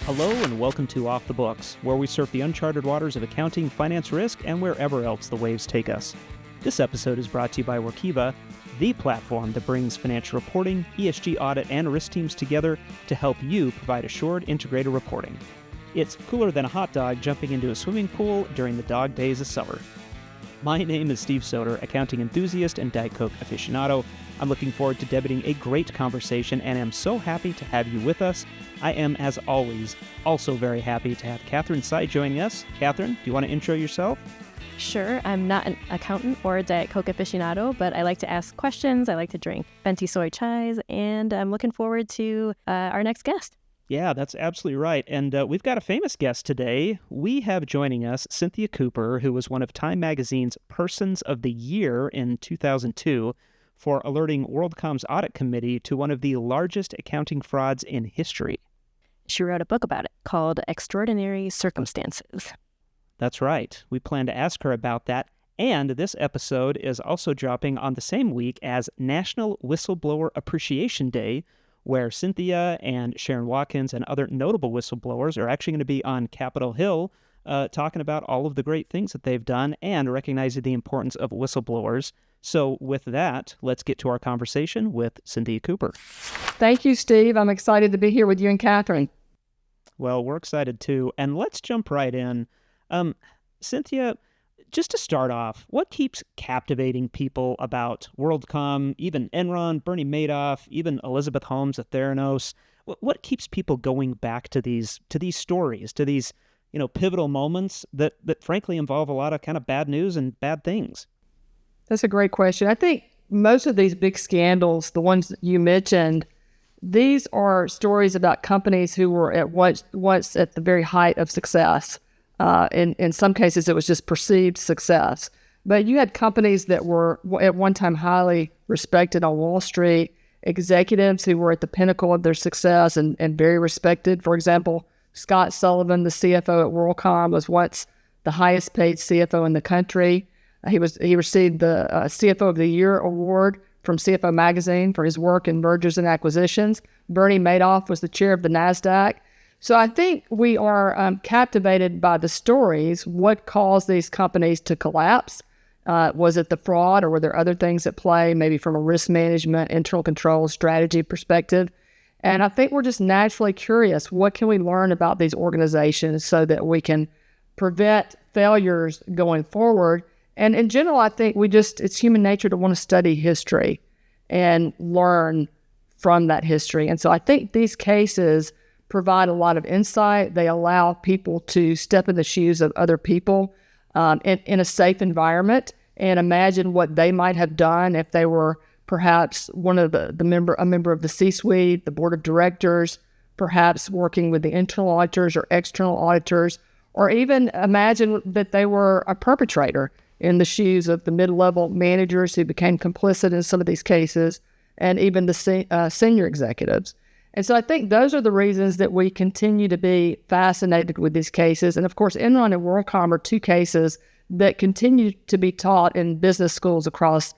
Hello and welcome to Off the Books, where we surf the uncharted waters of accounting, finance, risk, and wherever else the waves take us. This episode is brought to you by Workiva, the platform that brings financial reporting, ESG audit, and risk teams together to help you provide assured, integrated reporting. It's cooler than a hot dog jumping into a swimming pool during the dog days of summer. My name is Steve Soder, accounting enthusiast and Diet Coke aficionado. I'm looking forward to debating a great conversation and am so happy to have you with us. I am, as always, also very happy to have Catherine Sy joining us. Catherine, do you want to intro yourself? Sure. I'm not an accountant or a Diet Coke aficionado, but I like to ask questions. I like to drink venti soy chais, and I'm looking forward to our next guest. Yeah, that's absolutely right. And we've got a famous guest today. We have joining us Cynthia Cooper, who was one of Time Magazine's Persons of the Year in 2002 for alerting WorldCom's audit committee to one of the largest accounting frauds in history. She wrote a book about it called Extraordinary Circumstances. That's right. We plan to ask her about that. And this episode is also dropping on the same week as National Whistleblower Appreciation Day, where Cynthia and Sharon Watkins and other notable whistleblowers are actually going to be on Capitol Hill talking about all of the great things that they've done and recognizing the importance of whistleblowers. So with that, let's get to our conversation with Cynthia Cooper. Thank you, Steve. I'm excited to be here with you and Catherine. Well, we're excited too. And let's jump right in. Cynthia, just to start off, what keeps captivating people about WorldCom, even Enron, Bernie Madoff, even Elizabeth Holmes at Theranos? What keeps people going back to these stories, to these, pivotal moments that frankly involve a lot of kind of bad news and bad things? That's a great question. I think most of these big scandals, the ones that you mentioned, these are stories about companies who were at once at the very height of success. In some cases, it was just perceived success. But you had companies that were at one time highly respected on Wall Street, executives who were at the pinnacle of their success and very respected. For example, Scott Sullivan, the CFO at WorldCom, was once the highest paid CFO in the country. He received the CFO of the Year award from CFO Magazine for his work in mergers and acquisitions. Bernie Madoff was the chair of the NASDAQ. So I think we are captivated by the stories. What caused these companies to collapse? Was it the fraud, or were there other things at play, maybe from a risk management, internal control, strategy perspective? And I think we're just naturally curious. What can we learn about these organizations so that we can prevent failures going forward? And in general, I think it's human nature to want to study history and learn from that history. And so I think these cases provide a lot of insight. They allow people to step in the shoes of other people in a safe environment and imagine what they might have done if they were perhaps a member of the C-suite, the board of directors, perhaps working with the internal auditors or external auditors, or even imagine that they were a perpetrator in the shoes of the mid-level managers who became complicit in some of these cases, and even the senior executives. And so I think those are the reasons that we continue to be fascinated with these cases. And of course, Enron and WorldCom are two cases that continue to be taught in business schools across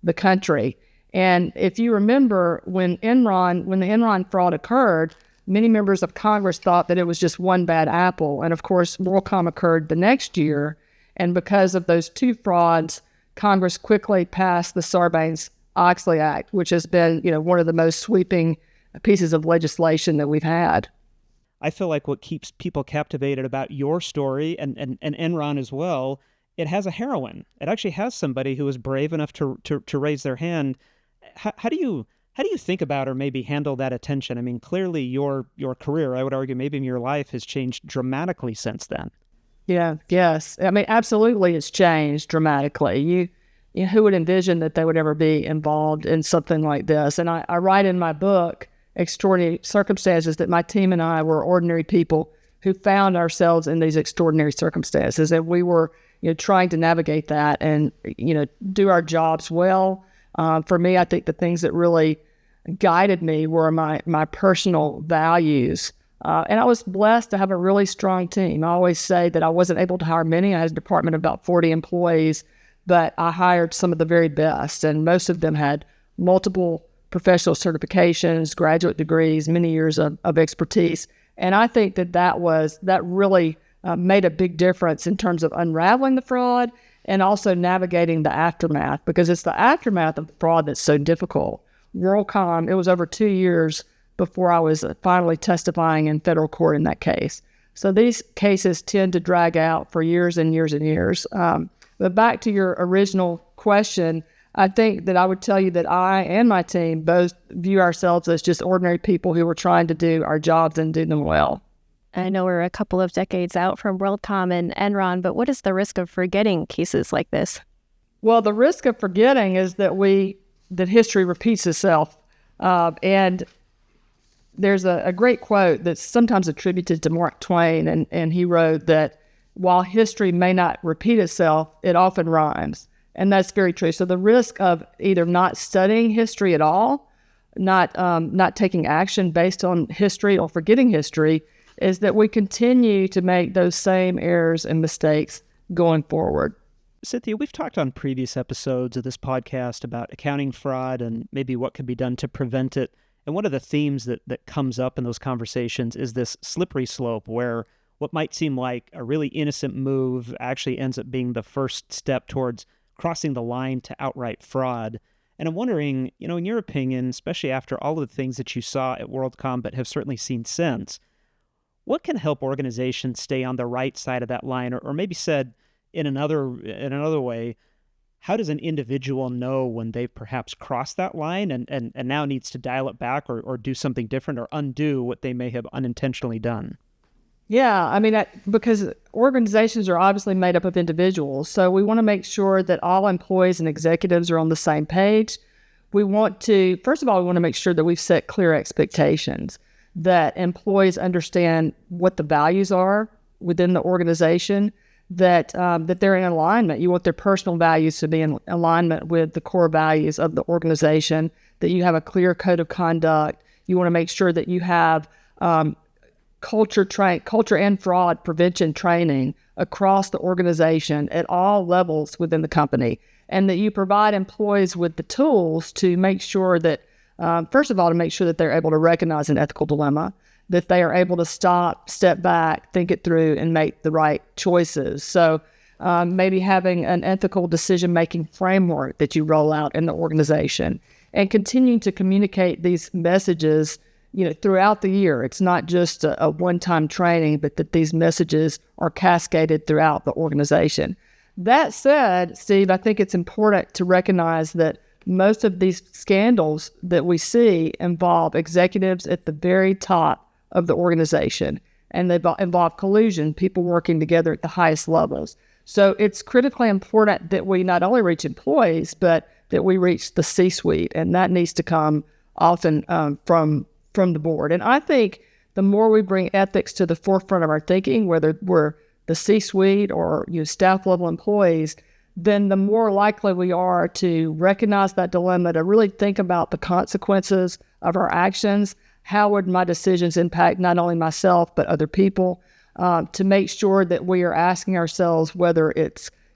the country. And if you remember, when the Enron fraud occurred, many members of Congress thought that it was just one bad apple. And of course, WorldCom occurred the next year. And because of those two frauds, Congress quickly passed the Sarbanes-Oxley Act, which has been, one of the most sweeping pieces of legislation that we've had. I feel like what keeps people captivated about your story and Enron as well, it has a heroine. It actually has somebody who was brave enough to raise their hand. How do you think about or maybe handle that attention? I mean, clearly your career, I would argue maybe your life has changed dramatically since then. Yeah, yes. I mean, absolutely it's changed dramatically. Who would envision that they would ever be involved in something like this? And I write in my book, Extraordinary Circumstances, that my team and I were ordinary people who found ourselves in these extraordinary circumstances. And we were, trying to navigate that and, do our jobs well. For me, I think the things that really guided me were my personal values. And I was blessed to have a really strong team. I always say that I wasn't able to hire many. I had a department of about 40 employees, but I hired some of the very best, and most of them had multiple professional certifications, graduate degrees, many years of expertise. And I think that really made a big difference in terms of unraveling the fraud and also navigating the aftermath, because it's the aftermath of the fraud that's so difficult. WorldCom, it was over 2 years before I was finally testifying in federal court in that case. So these cases tend to drag out for years and years and years. But back to your original question, I think that I would tell you that I and my team both view ourselves as just ordinary people who were trying to do our jobs and do them well. I know we're a couple of decades out from WorldCom and Enron, but what is the risk of forgetting cases like this? Well, the risk of forgetting is that history repeats itself. And there's a great quote that's sometimes attributed to Mark Twain, and he wrote that while history may not repeat itself, it often rhymes. And that's very true. So the risk of either not studying history at all, not taking action based on history, or forgetting history, is that we continue to make those same errors and mistakes going forward. Cynthia, we've talked on previous episodes of this podcast about accounting fraud and maybe what can be done to prevent it. And one of the themes that comes up in those conversations is this slippery slope where what might seem like a really innocent move actually ends up being the first step towards crossing the line to outright fraud. And I'm wondering, in your opinion, especially after all of the things that you saw at WorldCom but have certainly seen since, what can help organizations stay on the right side of that line? Or maybe said in another way, how does an individual know when they've perhaps crossed that line and now needs to dial it back or do something different or undo what they may have unintentionally done? Yeah, because organizations are obviously made up of individuals, so we want to make sure that all employees and executives are on the same page. First of all, we want to make sure that we've set clear expectations, that employees understand what the values are within the organization, that they're in alignment. You want their personal values to be in alignment with the core values of the organization, that you have a clear code of conduct. You want to make sure that you have culture and fraud prevention training across the organization at all levels within the company, and that you provide employees with the tools to make sure that, first of all, to make sure that they're able to recognize an ethical dilemma, that they are able to step back, think it through, and make the right choices. So maybe having an ethical decision-making framework that you roll out in the organization, and continuing to communicate these messages throughout the year. It's not just a one-time training, but that these messages are cascaded throughout the organization. That said, Steve, I think it's important to recognize that most of these scandals that we see involve executives at the very top of the organization, and they involve collusion, people working together at the highest levels. So it's critically important that we not only reach employees, but that we reach the C-suite, and that needs to come often from the board. And I think the more we bring ethics to the forefront of our thinking, whether we're the C-suite or staff level employees, then the more likely we are to recognize that dilemma, to really think about the consequences of our actions. How would my decisions impact not only myself, but other people? To make sure that we are asking ourselves whether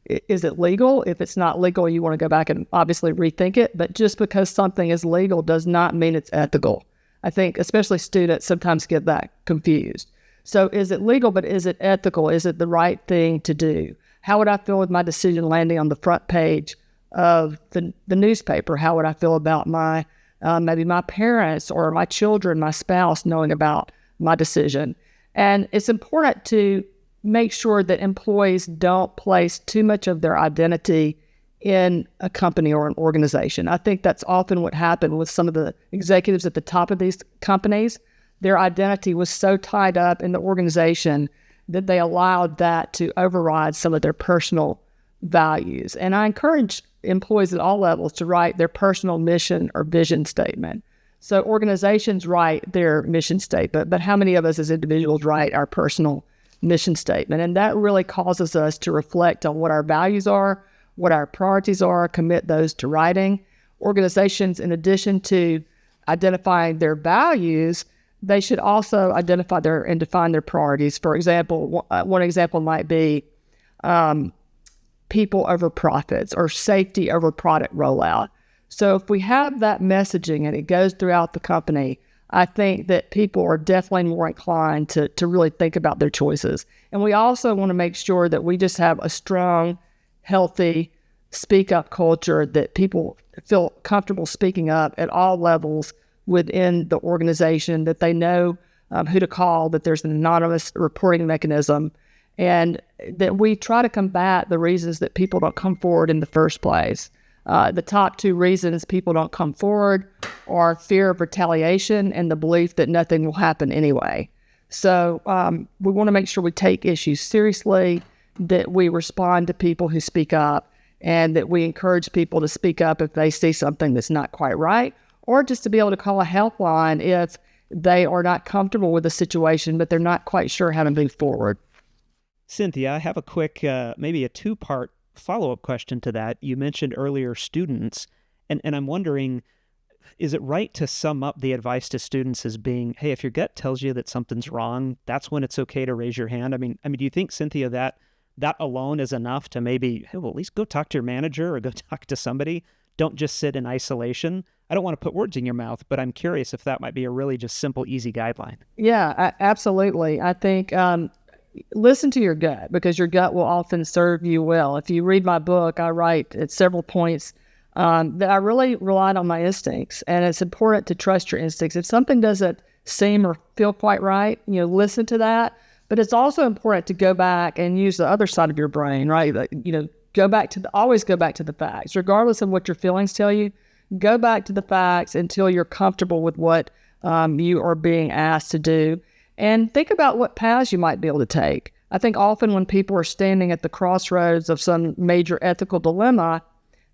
is it legal? If it's not legal, you want to go back and obviously rethink it. But just because something is legal does not mean it's ethical. I think especially students sometimes get that confused. So is it legal, but is it ethical? Is it the right thing to do? How would I feel with my decision landing on the front page of the newspaper? How would I feel about maybe my parents or my children, my spouse knowing about my decision? And it's important to make sure that employees don't place too much of their identity in a company or an organization. I think that's often what happened with some of the executives at the top of these companies. Their identity was so tied up in the organization that they allowed that to override some of their personal values. And I encourage employees at all levels to write their personal mission or vision statement. So organizations write their mission statement, but how many of us as individuals write our personal mission statement? And that really causes us to reflect on what our values are, what our priorities are, commit those to writing. Organizations, in addition to identifying their values, they should also identify and define their priorities. For example, one example might be people over profits or safety over product rollout. So if we have that messaging and it goes throughout the company, I think that people are definitely more inclined to really think about their choices. And we also want to make sure that we just have a strong, healthy speak up culture, that people feel comfortable speaking up at all levels within the organization, that they know who to call, that there's an anonymous reporting mechanism, and that we try to combat the reasons that people don't come forward in the first place. The top two reasons people don't come forward are fear of retaliation and the belief that nothing will happen anyway. So we want to make sure we take issues seriously, that we respond to people who speak up, and that we encourage people to speak up if they see something that's not quite right, or just to be able to call a helpline if they are not comfortable with the situation, but they're not quite sure how to move forward. Cynthia, I have a quick, maybe a two-part follow-up question to that. You mentioned earlier students, and I'm wondering, is it right to sum up the advice to students as being, hey, if your gut tells you that something's wrong, that's when it's okay to raise your hand? I mean, do you think, Cynthia, that alone is enough to maybe, hey, well, at least go talk to your manager or go talk to somebody? Don't just sit in isolation. I don't want to put words in your mouth, but I'm curious if that might be a really just simple, easy guideline. Yeah, absolutely. I think listen to your gut, because your gut will often serve you well. If you read my book, I write at several points that I really relied on my instincts, and it's important to trust your instincts. If something doesn't seem or feel quite right, listen to that. But it's also important to go back and use the other side of your brain, right? Always go back to the facts, regardless of what your feelings tell you. Go back to the facts until you're comfortable with what you are being asked to do. And think about what paths you might be able to take. I think often when people are standing at the crossroads of some major ethical dilemma,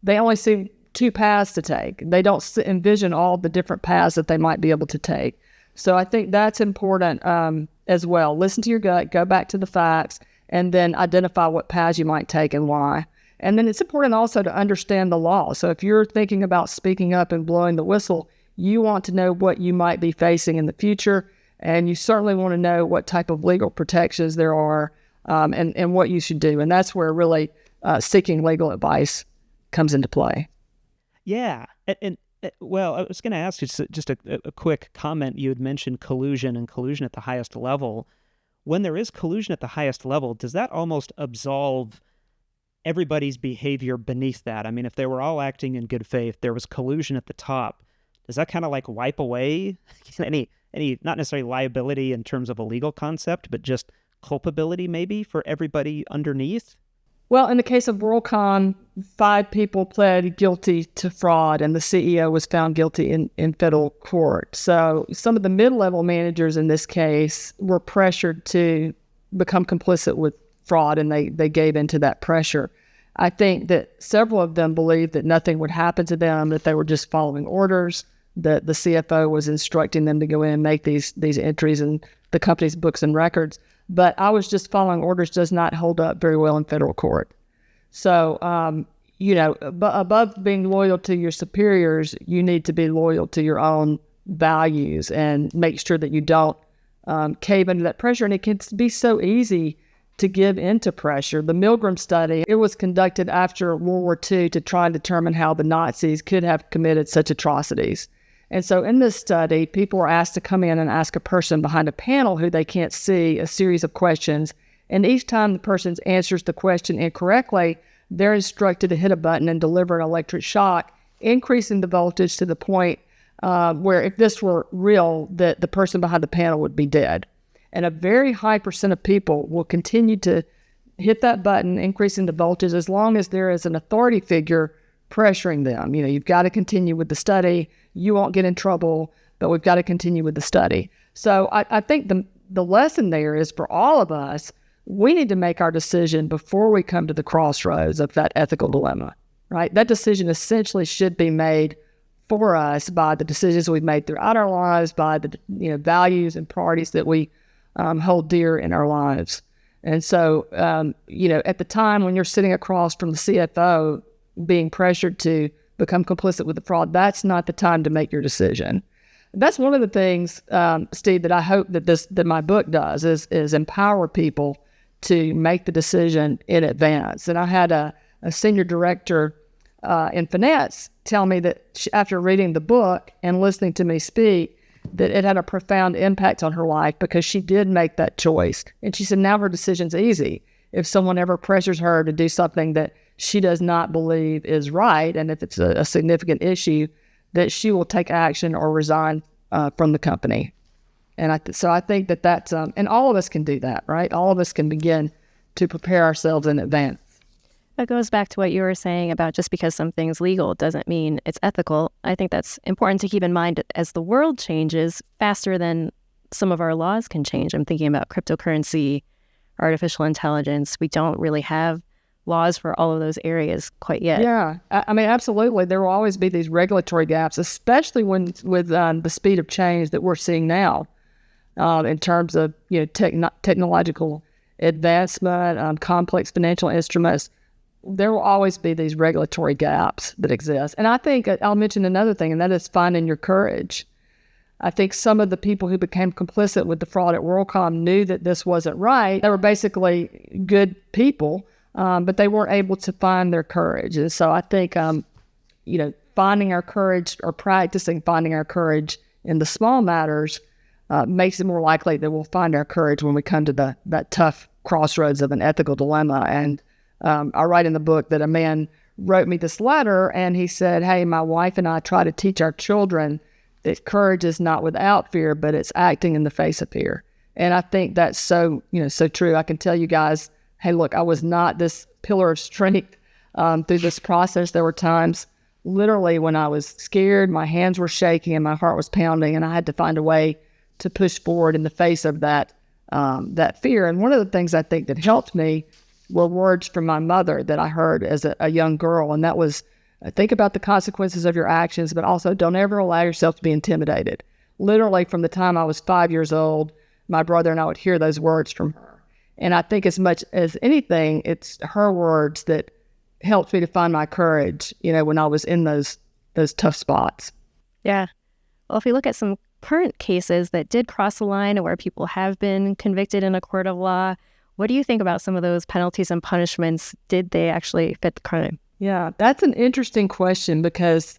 they only see two paths to take. They don't envision all the different paths that they might be able to take. So I think that's important as well. Listen to your gut, go back to the facts, and then identify what paths you might take and why. And then it's important also to understand the law. So if you're thinking about speaking up and blowing the whistle, you want to know what you might be facing in the future. And you certainly want to know what type of legal protections there are and what you should do. And that's where really seeking legal advice comes into play. Yeah. And well, I was going to ask you just a quick comment. You had mentioned collusion and collusion at the highest level. When there is collusion at the highest level, does that almost absolve everybody's behavior beneath that? I mean, if they were all acting in good faith, there was collusion at the top, does that kind of like wipe away any, not necessarily liability in terms of a legal concept, but just culpability maybe for everybody underneath? Well, in the case of WorldCom, 5 people pled guilty to fraud, and the CEO was found guilty in federal court. So some of the mid-level managers in this case were pressured to become complicit with fraud, and they gave into that pressure. I think that several of them believed that nothing would happen to them, that they were just following orders, that the CFO was instructing them to go in and make these entries in the company's books and records. But I was just following orders does not hold up very well in federal court. So, above being loyal to your superiors, you need to be loyal to your own values and make sure that you don't cave under that pressure. And it can be so easy to give into pressure. The Milgram study, it was conducted after World War II to try and determine how the Nazis could have committed such atrocities. And so in this study, people were asked to come in and ask a person behind a panel who they can't see a series of questions. And each time the person answers the question incorrectly, they're instructed to hit a button and deliver an electric shock, increasing the voltage to the point where if this were real, that the person behind the panel would be dead. And a very high percent of people will continue to hit that button, increasing the voltage, as long as there is an authority figure pressuring them. You've got to continue with the study. You won't get in trouble, but we've got to continue with the study. So I think the lesson there is for all of us, we need to make our decision before we come to the crossroads of that ethical dilemma, right? That decision essentially should be made for us by the decisions we've made throughout our lives, by the values and priorities that we hold dear in our lives. And so, at the time when you're sitting across from the CFO being pressured to become complicit with the fraud, that's not the time to make your decision. That's one of the things, Steve, that I hope that my book does is empower people to make the decision in advance. And I had a senior director in finance tell me that after reading the book and listening to me speak, that it had a profound impact on her life because she did make that choice. And she said now her decision's easy. If someone ever pressures her to do something that she does not believe is right, and if it's a significant issue, that she will take action or resign from the company. And so I think that's, and all of us can do that, right? All of us can begin to prepare ourselves in advance. That goes back to what you were saying about just because something's legal doesn't mean it's ethical. I think that's important to keep in mind as the world changes faster than some of our laws can change. I'm thinking about cryptocurrency, artificial intelligence. We don't really have laws for all of those areas quite yet. Yeah, I mean, absolutely. There will always be these regulatory gaps, especially with the speed of change that we're seeing now in terms of technological advancement, complex financial instruments. There will always be these regulatory gaps that exist. And I think I'll mention another thing, and that is finding your courage. I think some of the people who became complicit with the fraud at WorldCom knew that this wasn't right. They were basically good people, but they weren't able to find their courage. And so I think, finding our courage or practicing finding our courage in the small matters makes it more likely that we'll find our courage when we come to that tough crossroads of an ethical dilemma. And I write in the book that a man wrote me this letter and he said, "Hey, my wife and I try to teach our children that courage is not without fear, but it's acting in the face of fear." And I think that's so true. I can tell you guys, hey, look, I was not this pillar of strength through this process. There were times literally when I was scared, my hands were shaking and my heart was pounding, and I had to find a way to push forward in the face of that fear. And one of the things I think that helped me were words from my mother that I heard as a young girl. And that was, think about the consequences of your actions, but also don't ever allow yourself to be intimidated. Literally from the time I was 5 years old, my brother and I would hear those words from her. And I think as much as anything, it's her words that helped me to find my courage, when I was in those tough spots. Yeah. Well, if we look at some current cases that did cross the line and where people have been convicted in a court of law, what do you think about some of those penalties and punishments? Did they actually fit the crime? Yeah, that's an interesting question because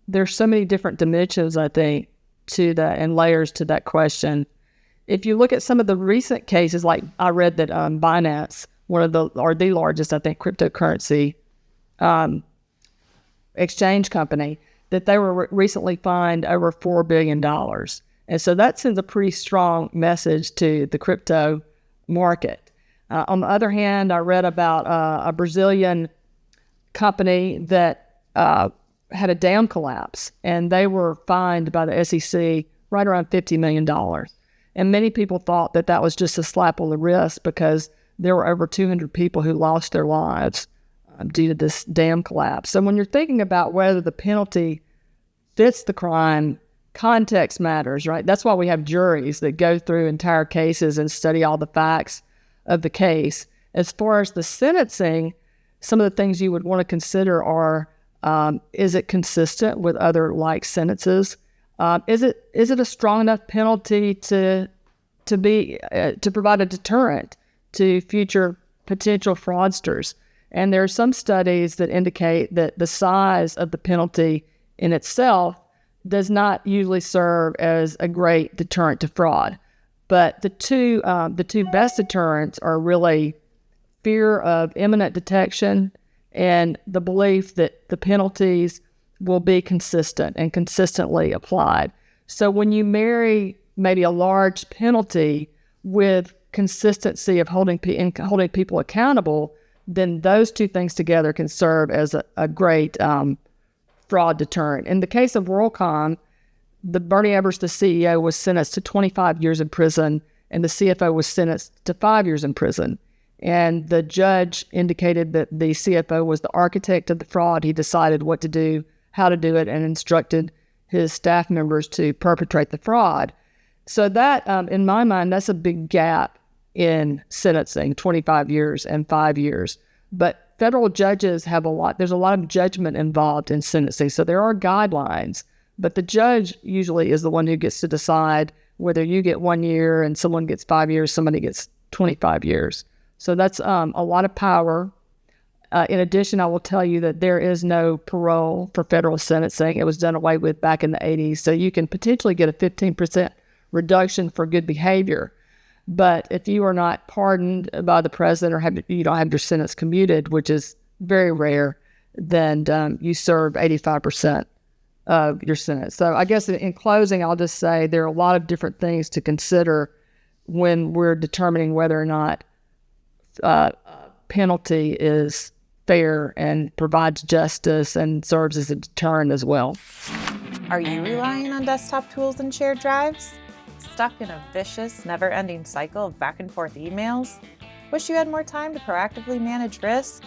there's so many different dimensions, I think, to that and layers to that question. If you look at some of the recent cases, like I read that Binance, the largest, I think, cryptocurrency exchange company, that they were recently fined over $4 billion. And so that sends a pretty strong message to the crypto market. On the other hand, I read about a Brazilian company that had a dam collapse, and they were fined by the SEC right around $50 million. And many people thought that was just a slap on the wrist because there were over 200 people who lost their lives due to this dam collapse. So when you're thinking about whether the penalty fits the crime, context matters, right? That's why we have juries that go through entire cases and study all the facts of the case. As far as the sentencing, some of the things you would want to consider are, is it consistent with other like sentences? Is it a strong enough penalty to provide a deterrent to future potential fraudsters? And there are some studies that indicate that the size of the penalty in itself does not usually serve as a great deterrent to fraud. But the two best deterrents are really fear of imminent detection and the belief that the penalties will be consistent and consistently applied. So when you marry maybe a large penalty with consistency of holding people accountable, then those two things together can serve as a great fraud deterrent. In the case of WorldCom, Bernie Ebbers, the CEO, was sentenced to 25 years in prison, and the CFO was sentenced to 5 years in prison. And the judge indicated that the CFO was the architect of the fraud. He decided what to do, how to do it, and instructed his staff members to perpetrate the fraud. So that, in my mind, that's a big gap in sentencing, 25 years and 5 years. But federal judges there's a lot of judgment involved in sentencing. So there are guidelines, but the judge usually is the one who gets to decide whether you get 1 year and someone gets 5 years, somebody gets 25 years. So that's a lot of power. In addition, I will tell you that there is no parole for federal sentencing. It was done away with back in the 80s. So you can potentially get a 15% reduction for good behavior. But if you are not pardoned by the president or you don't have your sentence commuted, which is very rare, then you serve 85% of your sentence. So I guess in closing, I'll just say there are a lot of different things to consider when we're determining whether or not penalty is fair and provides justice and serves as a deterrent as well. Are you relying on desktop tools and shared drives? Stuck in a vicious, never-ending cycle of back-and-forth emails? Wish you had more time to proactively manage risk?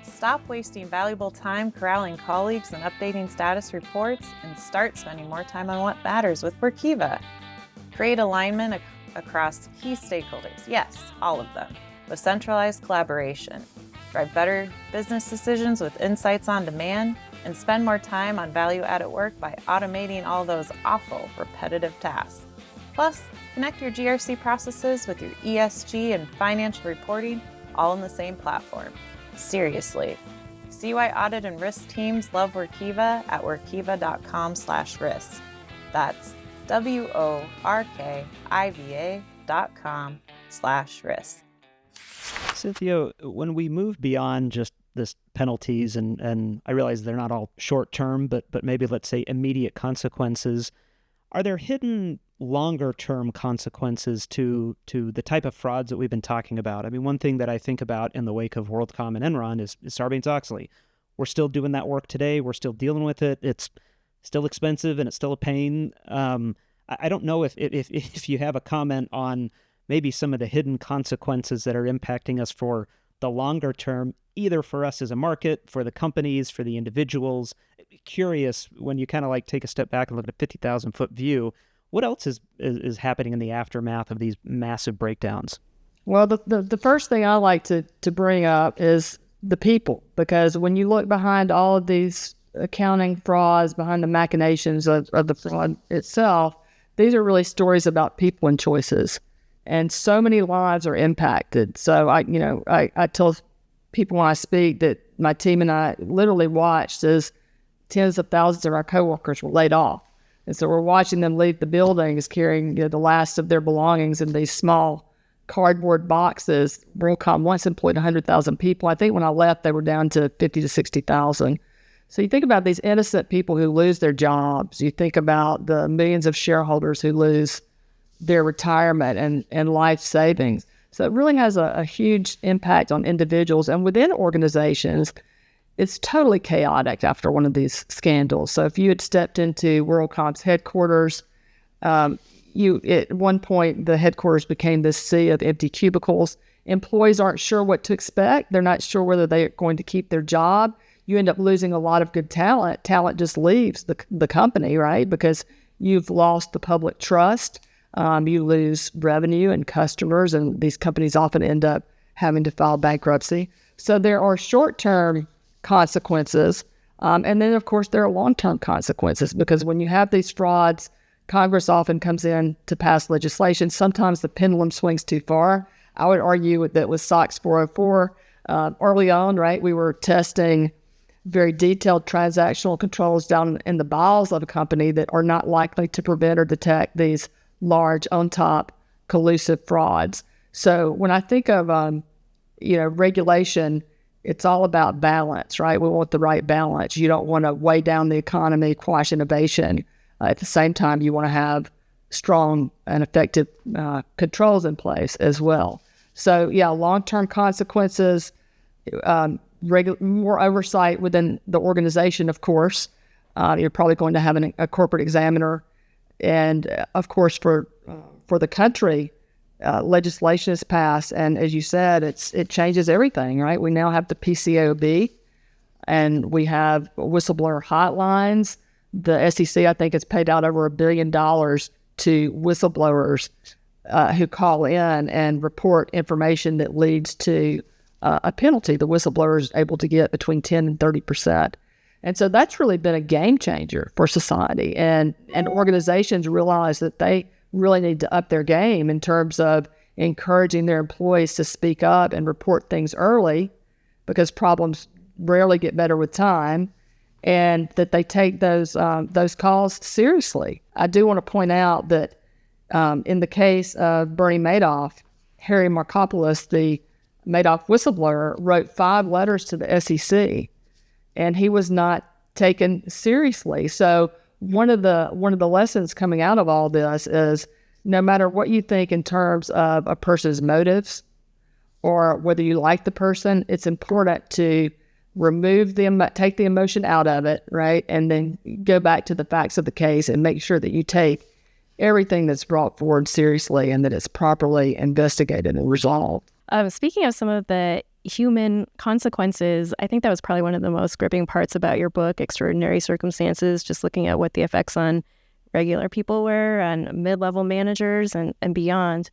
Stop wasting valuable time corralling colleagues and updating status reports and start spending more time on what matters with Workiva. Create alignment across key stakeholders, yes, all of them, with centralized collaboration. Drive better business decisions with insights on demand, and spend more time on value-added work by automating all those awful, repetitive tasks. Plus, connect your GRC processes with your ESG and financial reporting all in the same platform. Seriously. See why audit and risk teams love Workiva at workiva.com/risk. That's WORKIVA.com/risk. Cynthia, when we move beyond just this penalties, and I realize they're not all short-term, but maybe let's say immediate consequences, are there hidden longer-term consequences to the type of frauds that we've been talking about? I mean, one thing that I think about in the wake of WorldCom and Enron is Sarbanes-Oxley. We're still doing that work today. We're still dealing with it. It's still expensive and it's still a pain. I don't know if you have a comment on maybe some of the hidden consequences that are impacting us for the longer term, either for us as a market, for the companies, for the individuals. Curious, when you kind of like take a step back and look at a 50,000-foot view, what else is happening in the aftermath of these massive breakdowns? Well, the first thing I like to bring up is the people, because when you look behind all of these accounting frauds, behind the machinations of the fraud itself, these are really stories about people and choices. And so many lives are impacted. So I tell people when I speak that my team and I literally watched as tens of thousands of our coworkers were laid off. And so we're watching them leave the buildings carrying the last of their belongings in these small cardboard boxes. WorldCom once employed 100,000 people. I think when I left, they were down to 50 to 60,000. So you think about these innocent people who lose their jobs. You think about the millions of shareholders who lose their retirement and life savings. So it really has a huge impact on individuals. And within organizations, it's totally chaotic after one of these scandals. So if you had stepped into WorldCom's headquarters, at one point, the headquarters became this sea of empty cubicles. Employees aren't sure what to expect. They're not sure whether they're going to keep their job. You end up losing a lot of good talent. Talent just leaves the company, right? Because you've lost the public trust. You lose revenue and customers, and these companies often end up having to file bankruptcy. So there are short-term consequences, and then, of course, there are long-term consequences, because when you have these frauds, Congress often comes in to pass legislation. Sometimes the pendulum swings too far. I would argue that with SOX 404, early on, right, we were testing very detailed transactional controls down in the bowels of a company that are not likely to prevent or detect these large, on-top, collusive frauds. So when I think of, regulation, it's all about balance, right? We want the right balance. You don't want to weigh down the economy, quash innovation. At the same time, you want to have strong and effective controls in place as well. So, long-term consequences, more oversight within the organization, of course. You're probably going to have a corporate examiner. And of course, for the country, legislation is passed, and as you said, it changes everything, right? We now have the PCAOB, and we have whistleblower hotlines. The SEC, I think, has paid out over $1 billion to whistleblowers who call in and report information that leads to a penalty. The whistleblower is able to get between 10 and 30%. And so that's really been a game changer for society. And organizations realize that they really need to up their game in terms of encouraging their employees to speak up and report things early, because problems rarely get better with time, and that they take those calls seriously. I do want to point out that in the case of Bernie Madoff, Harry Markopoulos, the Madoff whistleblower, wrote 5 letters to the SEC, and he was not taken seriously. So one of the lessons coming out of all this is, no matter what you think in terms of a person's motives or whether you like the person, it's important to take the emotion out of it, right? And then go back to the facts of the case and make sure that you take everything that's brought forward seriously and that it's properly investigated and resolved. Speaking of some of the human consequences, I think that was probably one of the most gripping parts about your book, Extraordinary Circumstances, just looking at what the effects on regular people were, on mid-level managers and beyond.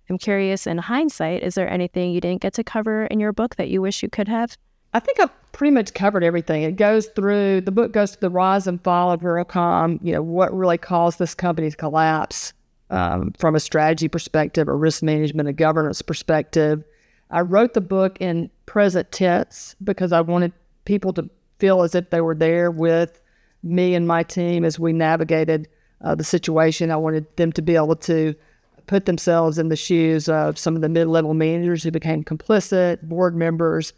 I'm curious, in hindsight, is there anything you didn't get to cover in your book that you wish you could have? I think I've pretty much covered everything. The book goes through the rise and fall of WorldCom, what really caused this company's collapse from a strategy perspective, a risk management, a governance perspective. I wrote the book in present tense because I wanted people to feel as if they were there with me and my team as we navigated the situation. I wanted them to be able to put themselves in the shoes of some of the mid-level managers who became complicit, board members.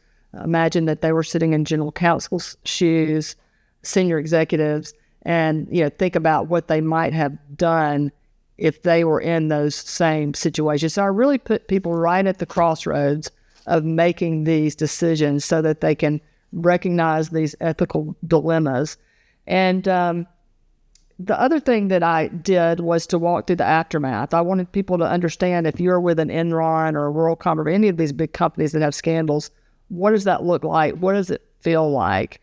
Imagine that they were sitting in general counsel's shoes, senior executives, and think about what they might have done if they were in those same situations. So I really put people right at the crossroads of making these decisions so that they can recognize these ethical dilemmas. And the other thing that I did was to walk through the aftermath. I wanted people to understand, if you're with an Enron or a WorldCom or any of these big companies that have scandals, what does that look like? What does it feel like?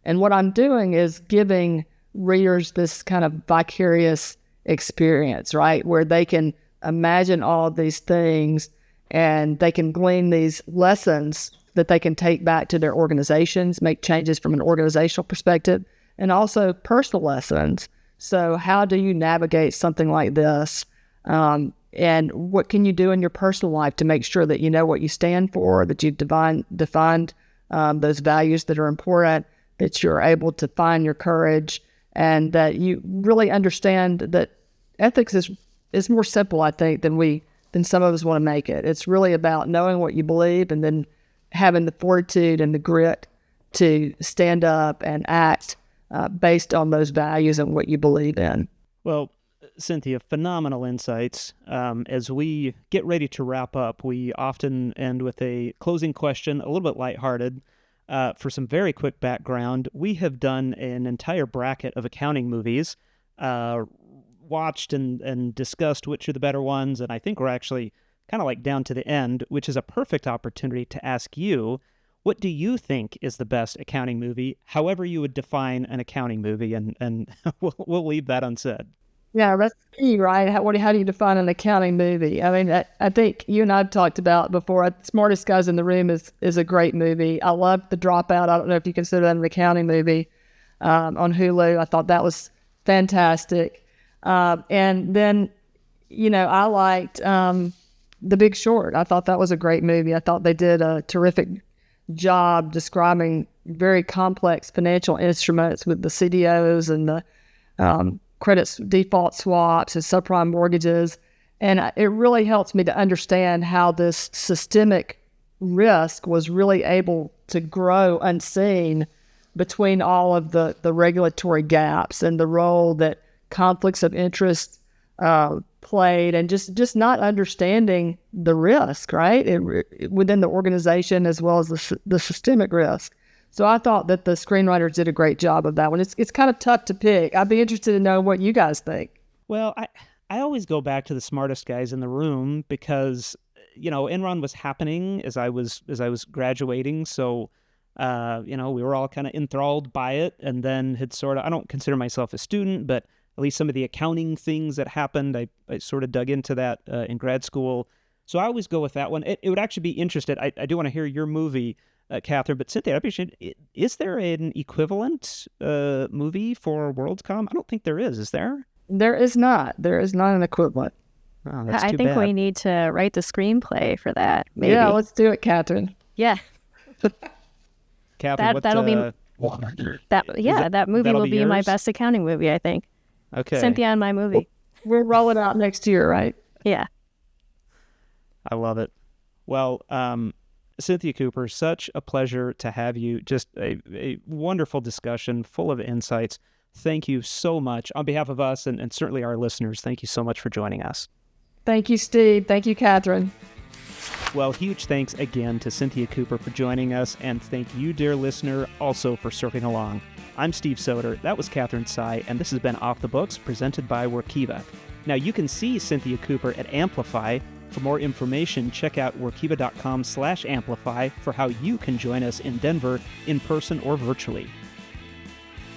And what I'm doing is giving readers this kind of vicarious experience, right? Where they can imagine all of these things and they can glean these lessons that they can take back to their organizations, make changes from an organizational perspective, and also personal lessons. So how do you navigate something like this? And what can you do in your personal life to make sure that you know what you stand for, that you've defined those values that are important, that you're able to find your courage, and that you really understand that ethics is more simple, I think, than some of us want to make it. It's really about knowing what you believe and then having the fortitude and the grit to stand up and act based on those values and what you believe in. Well, Cynthia, phenomenal insights. As we get ready to wrap up, we often end with a closing question, a little bit lighthearted. For some very quick background, we have done an entire bracket of accounting movies, watched and discussed which are the better ones, and I think we're actually kind of like down to the end, which is a perfect opportunity to ask you, what do you think is the best accounting movie, however you would define an accounting movie, and we'll leave that unsaid. Yeah, that's key, right? How do you define an accounting movie? I mean, I think you and I have talked about before, Smartest Guys in the Room is a great movie. I love The Dropout. I don't know if you consider that an accounting movie on Hulu. I thought that was fantastic. And then, I liked The Big Short. I thought that was a great movie. I thought they did a terrific job describing very complex financial instruments with the CDOs and the credit default swaps and subprime mortgages. And it really helps me to understand how this systemic risk was really able to grow unseen between all of the regulatory gaps and the role that conflicts of interest played, and just not understanding the risk, right? Within the organization as well as the systemic risk. So I thought that the screenwriters did a great job of that one. It's kind of tough to pick. I'd be interested to know what you guys think. Well, I always go back to The Smartest Guys in the Room because, Enron was happening as I was graduating. So, we were all kind of enthralled by it, and then had I don't consider myself a student, but at least some of the accounting things that happened, I sort of dug into that in grad school. So I always go with that one. It would actually be interested. I do want to hear your movie, Catherine, but Cynthia, I'd be interested, is there an equivalent movie for WorldCom? I don't think there is. Is there? There is not. There is not an equivalent. Oh, that's I too think bad. we need to write the screenplay for that, maybe. Yeah, let's do it, Catherine. Yeah. Catherine, that'll be that movie will be my yours? best accounting movie, I think. Okay. Cynthia and my movie. We'll roll it out next year, right? Yeah. I love it. Well, Cynthia Cooper, such a pleasure to have you. Just a wonderful discussion full of insights. Thank you so much. On behalf of us and certainly our listeners, thank you so much for joining us. Thank you, Steve. Thank you, Catherine. Well, huge thanks again to Cynthia Cooper for joining us, and thank you, dear listener, also for surfing along. I'm Steve Soder, that was Catherine Tsai, and this has been Off the Books, presented by Workiva. Now, you can see Cynthia Cooper at Amplify. For more information, check out workiva.com/amplify for how you can join us in Denver in person or virtually.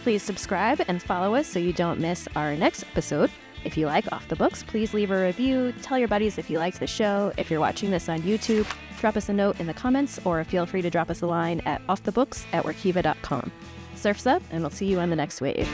Please subscribe and follow us so you don't miss our next episode. If you like Off the Books, please leave a review. Tell your buddies if you liked the show. If you're watching this on YouTube, drop us a note in the comments or feel free to drop us a line at offthebooks@workiva.com. Surf's up, and we'll see you on the next wave.